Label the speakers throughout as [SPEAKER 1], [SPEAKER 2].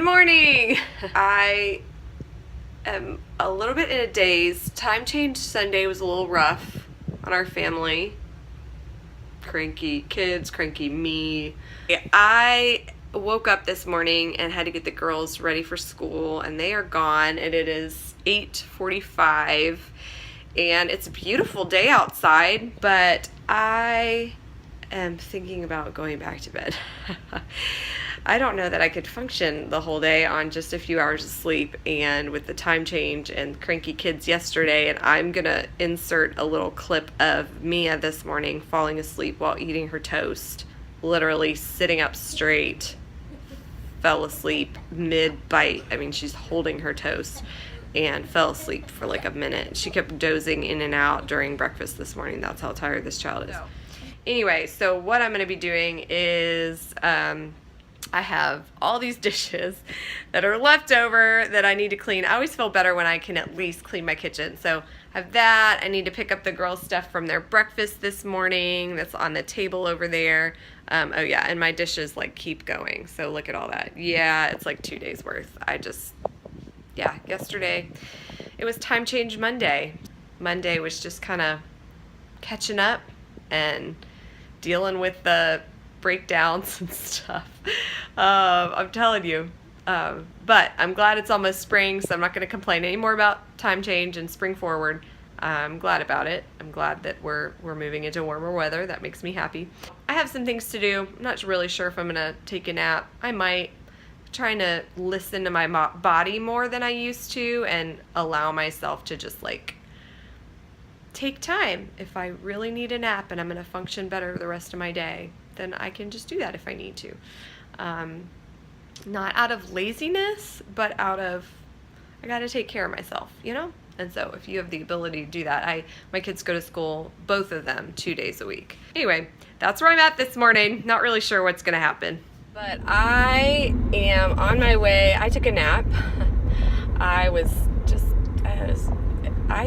[SPEAKER 1] morning. I am a little bit in a daze. Time change Sunday was a little rough on our family. Cranky kids, cranky me. I woke up this morning and had to get the girls ready for school, and they are gone, and it is 8:45 and it's a beautiful day outside, but I am thinking about going back to bed. I don't know that I could function the whole day on just a few hours of sleep, and with the time change and cranky kids yesterday. And I'm gonna insert a little clip of Mia this morning falling asleep while eating her toast, literally sitting up straight, fell asleep mid-bite. I mean, she's holding her toast and fell asleep for like a minute. She kept dozing in and out during breakfast this morning. That's how tired this child is. Anyway, so what I'm going to be doing is I have all these dishes that are left over that I need to clean. I always feel better when I can at least clean my kitchen. So I have that. I need to pick up the girls' stuff from their breakfast this morning that's on the table over there. Oh yeah, and my dishes like keep going. So look at all that. Yeah, it's like 2 days worth. Yesterday it was time change Monday. Monday was just kind of catching up and dealing with the breakdowns and stuff. I'm telling you. But I'm glad it's almost spring, so I'm not going to complain anymore about time change and spring forward. I'm glad about it. I'm glad that we're moving into warmer weather. That makes me happy. I have some things to do. I'm not really sure if I'm going to take a nap. I might. Trying to listen to my body more than I used to and allow myself to just like take time. If I really need a nap and I'm going to function better the rest of my day, then I can just do that if I need to. Not out of laziness, but out of, I got to take care of myself, you know? And so if you have the ability to do that, my kids go to school, both of them, 2 days a week. Anyway, that's where I'm at this morning. Not really sure what's going to happen. But I am on my way. I took a nap. I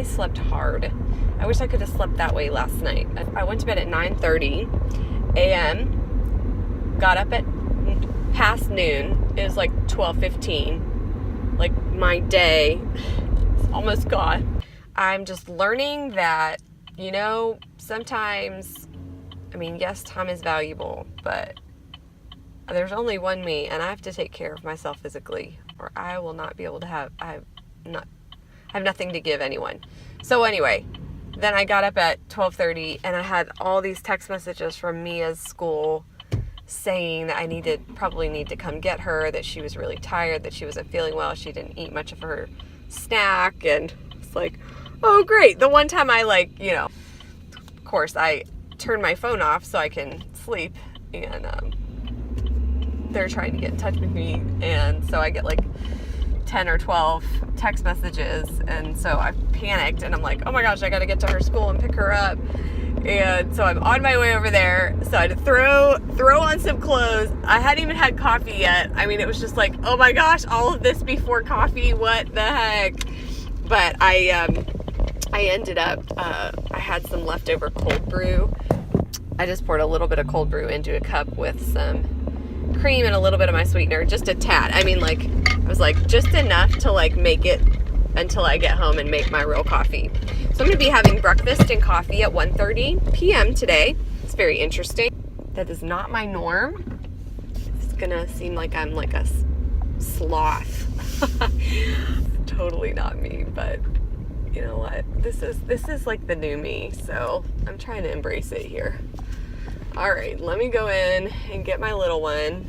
[SPEAKER 1] slept hard. I wish I could have slept that way last night. I went to bed at 9:30 a.m. Got up at past noon. It was like 12:15. Like my day is almost gone. I'm just learning that, you know, sometimes, I mean, yes, time is valuable, but there's only one me, and I have to take care of myself physically, or I will not be able to I have nothing to give anyone. So anyway, then I got up at 12:30, and I had all these text messages from Mia's school saying that I probably need to come get her, that she was really tired, that she wasn't feeling well, she didn't eat much of her snack, and it's like, oh great. The one time I of course I turn my phone off so I can sleep, and they're trying to get in touch with me, and so I get like 10 or 12 text messages, and so I panicked, and I'm like, oh my gosh, I gotta get to her school and pick her up. And so I'm on my way over there, so I had to throw on some clothes. I hadn't even had coffee yet. I mean, it was just like, oh my gosh, all of this before coffee, what the heck. But I ended up, I had some leftover cold brew. I just poured a little bit of cold brew into a cup with some cream and a little bit of my sweetener, just a tad. I mean, like, I was like, just enough to like make it until I get home and make my real coffee. So I'm going to be having breakfast and coffee at 1:30 p.m. today. It's very interesting. That is not my norm. It's going to seem like I'm like a sloth. Totally not me, but you know what? This is like the new me, so I'm trying to embrace it here. All right, let me go in and get my little one,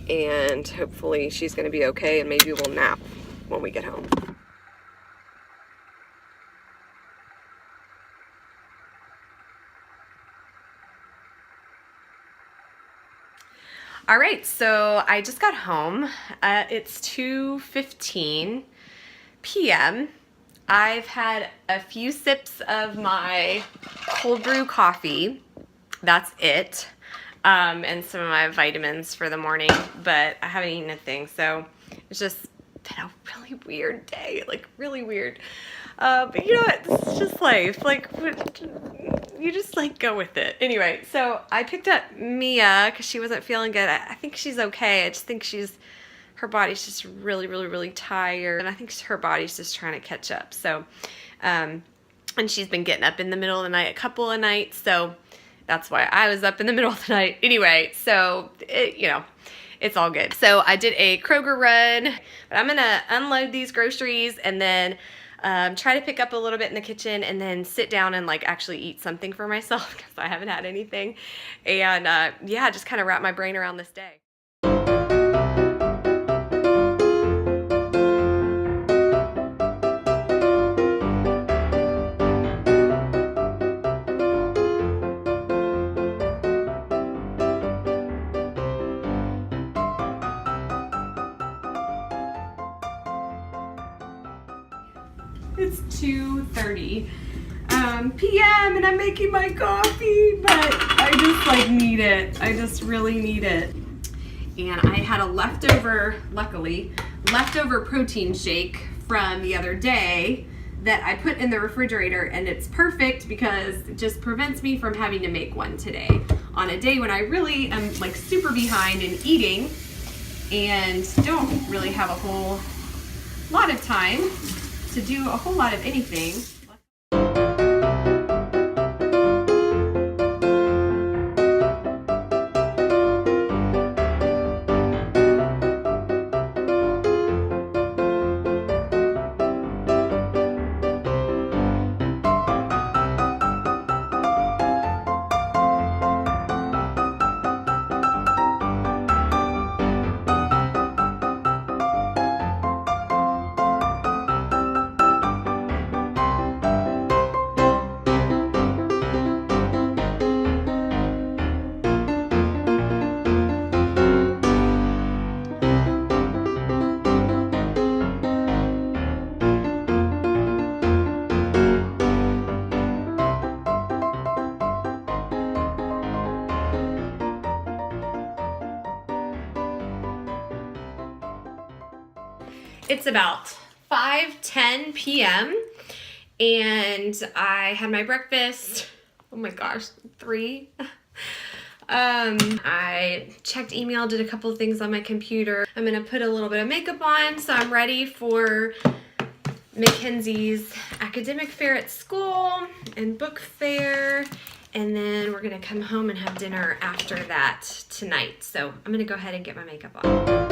[SPEAKER 1] and hopefully she's going to be okay, and maybe we'll nap when we get home. All right, so I just got home. It's 2:15 p.m. I've had a few sips of my cold brew coffee. That's it. And some of my vitamins for the morning, but I haven't eaten a thing. So it's just been a really weird day, like really weird. But you know what? This is just life. Like, You just like go with it. Anyway, so I picked up Mia because she wasn't feeling good. I think she's okay. I just think her body's just really, really, really tired. And I think her body's just trying to catch up. So, and she's been getting up in the middle of the night a couple of nights. So that's why I was up in the middle of the night. Anyway, so, it's all good. So I did a Kroger run, but I'm gonna unload these groceries and then try to pick up a little bit in the kitchen and then sit down and like actually eat something for myself because I haven't had anything. And yeah, just kind of wrap my brain around this day. It's 2:30 p.m. and I'm making my coffee, but I just like need it. I just really need it. And I had a luckily, leftover protein shake from the other day that I put in the refrigerator, and it's perfect because it just prevents me from having to make one today on a day when I really am like super behind in eating and don't really have a whole lot of time to do a whole lot of anything. It's about 5:10 p.m. and I had my breakfast. Oh my gosh, 3. I checked email, did a couple of things on my computer. I'm gonna put a little bit of makeup on, so I'm ready for Mackenzie's academic fair at school and book fair. And then we're gonna come home and have dinner after that tonight. So I'm gonna go ahead and get my makeup on.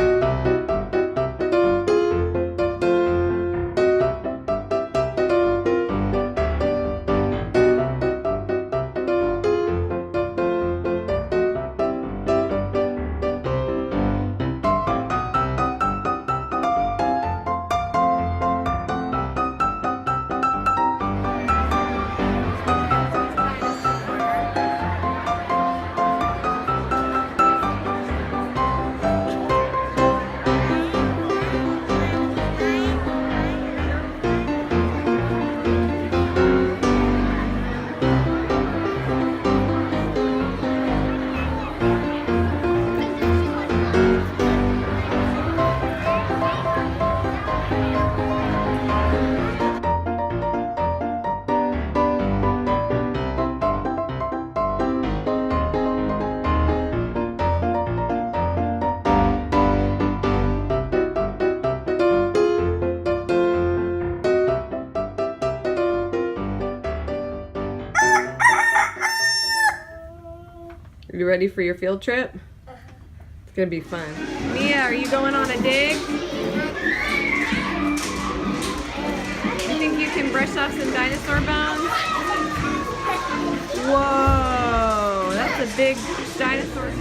[SPEAKER 1] Are you ready for your field trip? It's gonna be fun. Mia, are you going on a dig? You think you can brush off some dinosaur bones? Whoa, that's a big dinosaur.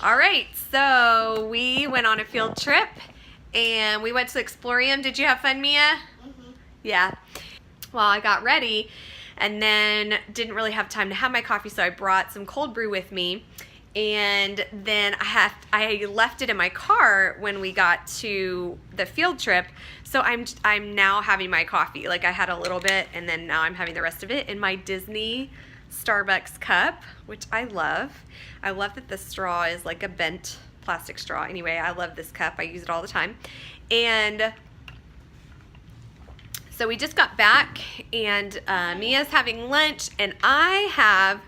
[SPEAKER 1] All right, so we went on a field trip and we went to the Explorium. Did you have fun, Mia? Mm-hmm. Yeah. Well, I got ready and then didn't really have time to have my coffee, so I brought some cold brew with me. And then I left it in my car when we got to the field trip. So I'm now having my coffee. Like I had a little bit and then now I'm having the rest of it in my Disney Starbucks cup, which I love. I love that the straw is like a bent plastic straw. Anyway, I love this cup. I use it all the time. And so we just got back, and Mia's having lunch, and I have,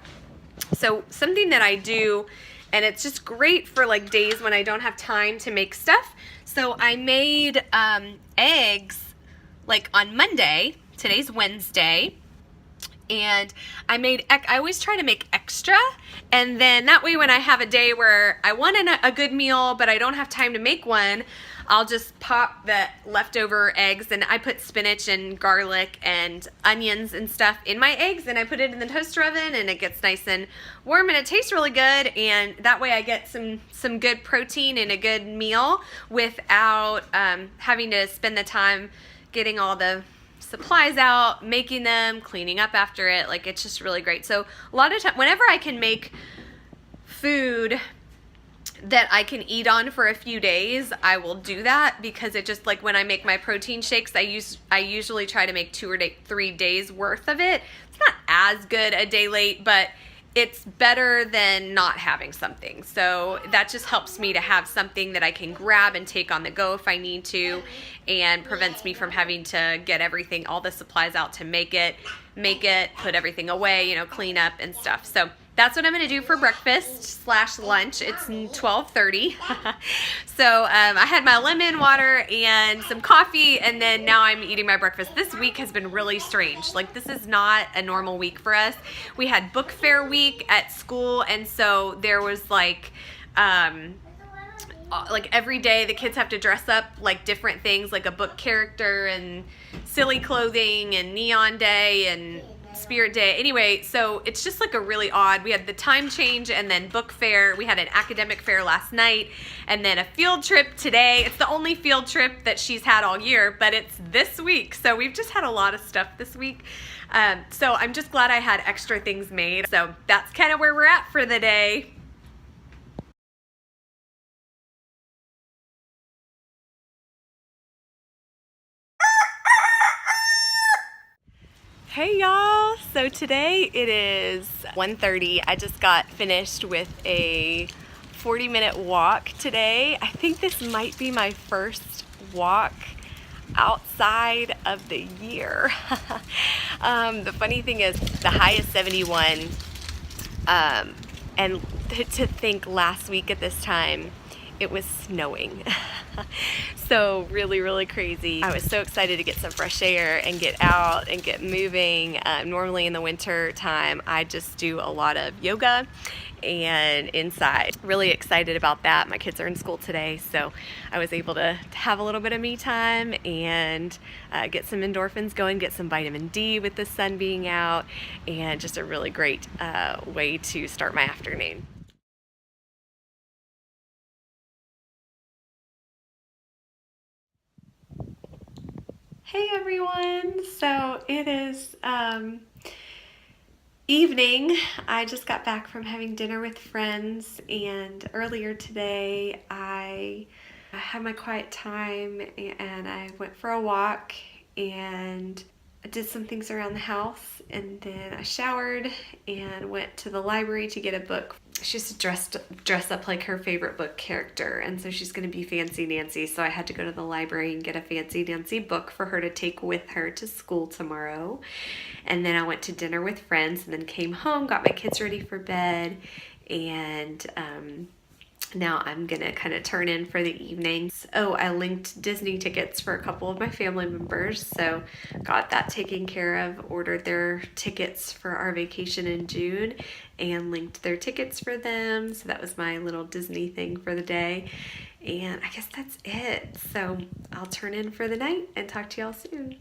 [SPEAKER 1] so something that I do, and it's just great for like days when I don't have time to make stuff. So I made eggs like on Monday. Today's Wednesday. And I always try to make extra, and then that way when I have a day where I want a good meal but I don't have time to make one, I'll just pop the leftover eggs, and I put spinach and garlic and onions and stuff in my eggs, and I put it in the toaster oven, and it gets nice and warm, and it tastes really good, and that way I get some good protein and a good meal without having to spend the time getting all the supplies out, making them, cleaning up after it. Like, it's just really great. So a lot of time, whenever I can make food that I can eat on for a few days, I will do that, because it just, like when I make my protein shakes, I usually try to make 2 or 3 days worth of it. It's not as good a day late, but it's better than not having something. So that just helps me to have something that I can grab and take on the go if I need to, and prevents me from having to get everything, all the supplies out to make it, put everything away, you know, clean up and stuff. So that's what I'm going to do for breakfast / lunch. It's 12:30. So I had my lemon water and some coffee, and then now I'm eating my breakfast. This week has been really strange. Like, this is not a normal week for us. We had book fair week at school, and so there was like every day the kids have to dress up like different things, like a book character and silly clothing and neon day and spirit day. Anyway, so it's just like a really odd, we had the time change and then book fair. We had an academic fair last night, and then a field trip today. It's the only field trip that she's had all year, but it's this week. So we've just had a lot of stuff this week. So I'm just glad I had extra things made. So that's kind of where we're at for the day. Hey y'all, so today it is 1:30. I just got finished with a 40-minute walk today. I think this might be my first walk outside of the year. The funny thing is the high is 71, and to think last week at this time it was snowing. So really crazy. I was so excited to get some fresh air and get out and get moving. Normally in the winter time I just do a lot of yoga and inside. Really excited about that. My kids are in school today, so I was able to have a little bit of me time and get some endorphins going, get some vitamin D with the sun being out, and just a really great way to start my afternoon. Hey everyone, so it is evening. I just got back from having dinner with friends, and earlier today I had my quiet time and I went for a walk and I did some things around the house, and then I showered and went to the library to get a book. She's dress up like her favorite book character, and so she's going to be Fancy Nancy, so I had to go to the library and get a Fancy Nancy book for her to take with her to school tomorrow. And then I went to dinner with friends, and then came home, got my kids ready for bed, and now I'm gonna kind of turn in for the evenings. Oh, I linked Disney tickets for a couple of my family members, so got that taken care of, ordered their tickets for our vacation in June and linked their tickets for them. So that was my little Disney thing for the day. And I guess that's it. So I'll turn in for the night and talk to y'all soon.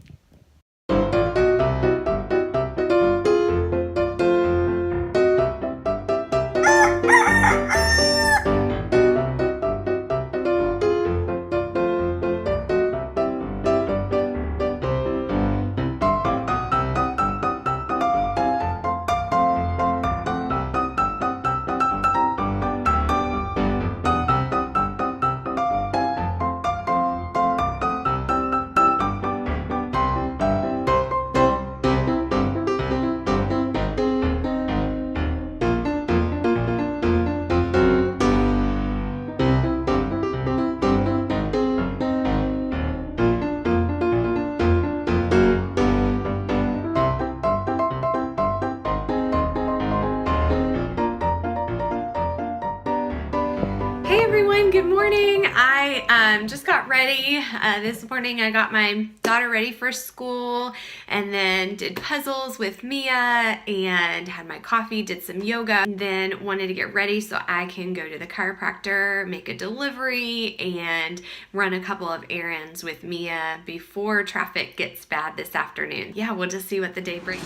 [SPEAKER 1] Just got ready. This morning I got my daughter ready for school and then did puzzles with Mia and had my coffee, did some yoga, and then wanted to get ready so I can go to the chiropractor, make a delivery, and run a couple of errands with Mia before traffic gets bad this afternoon. Yeah, we'll just see what the day brings.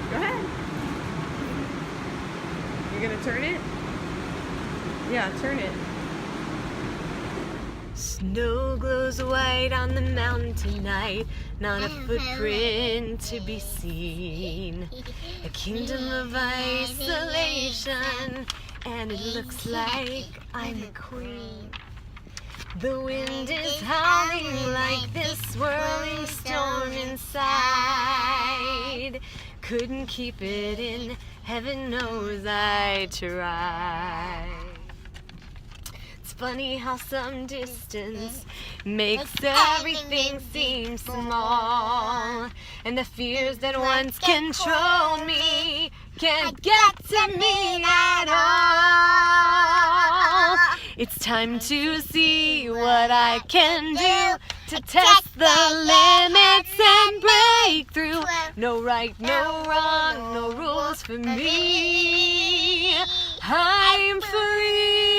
[SPEAKER 1] Go ahead. You're gonna turn it? Yeah, turn it. Snow glows white on the mountain tonight, not a footprint to be seen. A kingdom of isolation, and it looks like I'm the queen. The wind is howling like this swirling storm inside. Couldn't keep it in, heaven knows I tried. It's funny how some distance makes everything seem small, and the fears that once controlled me can't get to me at all. It's time to see what I can do to test the limits and break through. No right, no wrong, no rules for me. I'm free.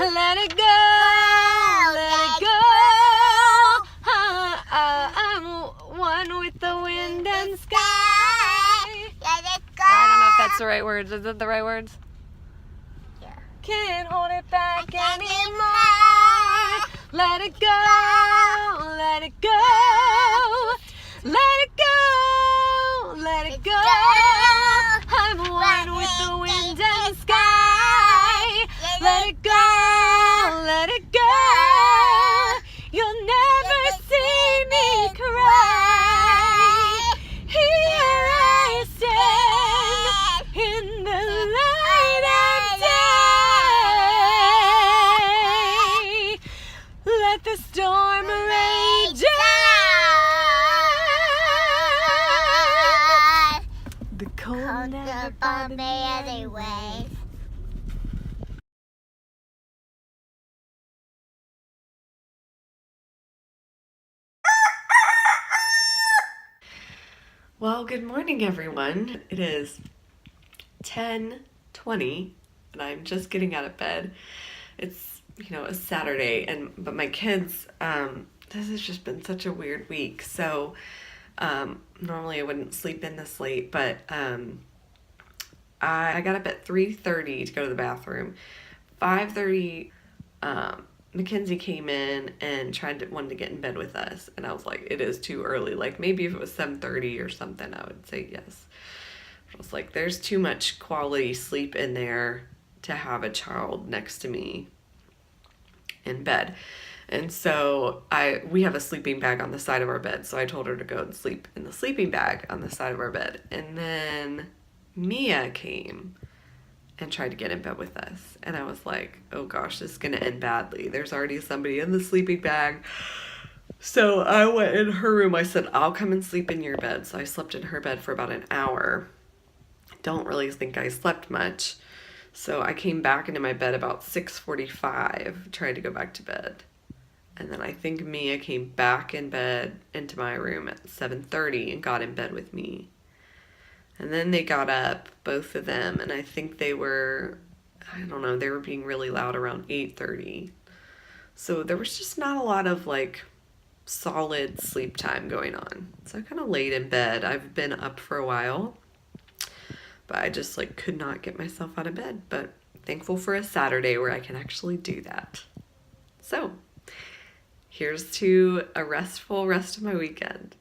[SPEAKER 1] Let it go, let it go. I'm one with the wind and sky. Let it go. I don't know if that's the right words. Is that the right words? Yeah. Can't hold it back anymore. Let it go, let it go. Let it go, let it go. I'm one with the wind and sky. Let it go, let it go. You'll never see me cry. Here I stand in the light of day. Let the storm rage on. The cold never bothered me anyway. Well, good morning, everyone. It is 10:20, and I'm just getting out of bed. It's, a Saturday, but my kids, this has just been such a weird week. So, normally I wouldn't sleep in this late, but I got up at 3:30 to go to the bathroom. 5:30, Mackenzie came in and wanted to get in bed with us, and I was like, it is too early. Like, maybe if it was 7:30 or something, I would say yes. I was like, there's too much quality sleep in there to have a child next to me in bed. And so we have a sleeping bag on the side of our bed, so I told her to go and sleep in the sleeping bag on the side of our bed. And then Mia came and tried to get in bed with us, and I was like, oh gosh, this is gonna end badly. There's already somebody in the sleeping bag. So I went in her room. I said, I'll come and sleep in your bed. So I slept in her bed for about an hour. Don't really think I slept much. So I came back into my bed about 6:45, tried to go back to bed. And then I think Mia came back in bed into my room at 7:30 and got in bed with me. And then they got up, both of them, and I think they were being really loud around 8:30. So there was just not a lot of solid sleep time going on. So I kind of laid in bed. I've been up for a while, but I just could not get myself out of bed. But thankful for a Saturday where I can actually do that. So here's to a restful rest of my weekend.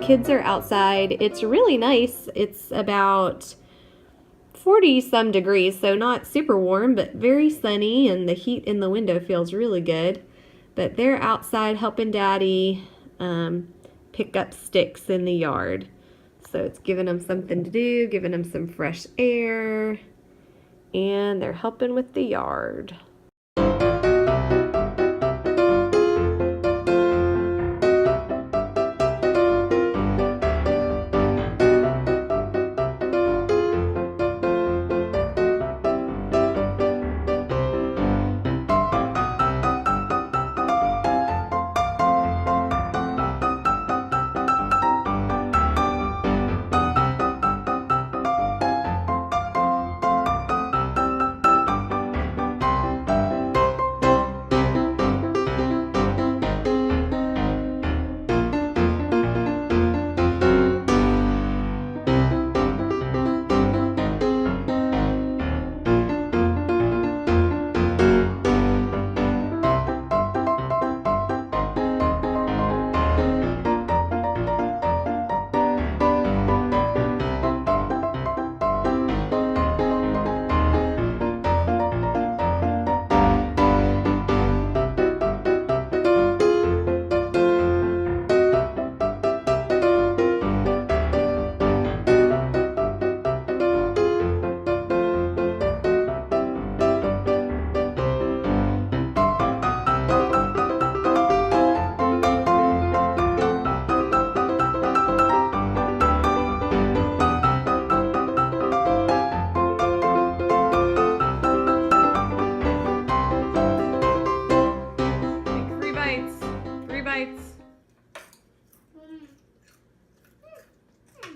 [SPEAKER 1] kids are outside. It's really nice. It's about 40 some degrees, so not super warm, but very sunny, and the heat in the window feels really good. But they're outside helping Daddy pick up sticks in the yard. So it's giving them something to do, giving them some fresh air, and they're helping with the yard.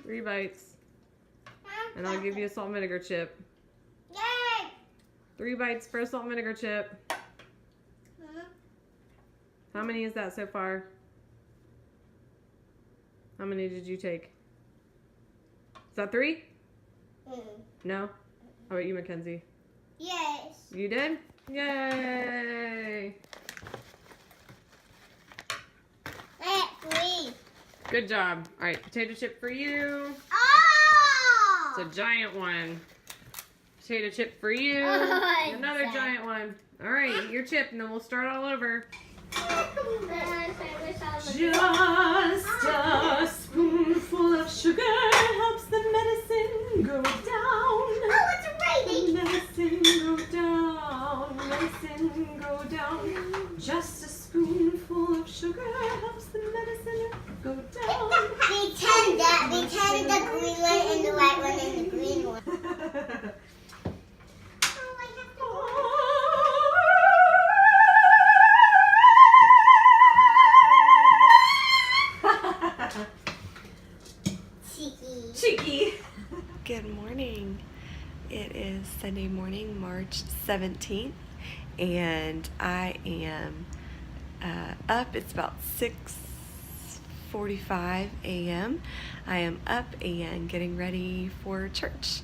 [SPEAKER 1] Three bites. And I'll give you a salt and vinegar chip.
[SPEAKER 2] Yay!
[SPEAKER 1] 3 bites for a salt and vinegar chip. How many is that so far? How many did you take? Is that 3? No? How about you, Mackenzie?
[SPEAKER 2] Yes.
[SPEAKER 1] You did? Yay!
[SPEAKER 2] 3.
[SPEAKER 1] Good job. All right, potato chip for you.
[SPEAKER 2] Oh!
[SPEAKER 1] It's a giant one. Potato chip for you.
[SPEAKER 2] Oh,
[SPEAKER 1] Another giant one. All right, eat your chip, and then we'll start all over. Just a spoonful of sugar helps the medicine go down.
[SPEAKER 2] Oh, it's raining.
[SPEAKER 1] Medicine go down. Medicine go down. Just a spoonful of sugar helps the medicine go down.
[SPEAKER 2] Pretend the green one and the white one and the green one.
[SPEAKER 1] Cheeky. Good morning. It is Sunday morning, March 17th, and I am up. It's about 6:45 a.m. I am up and getting ready for church.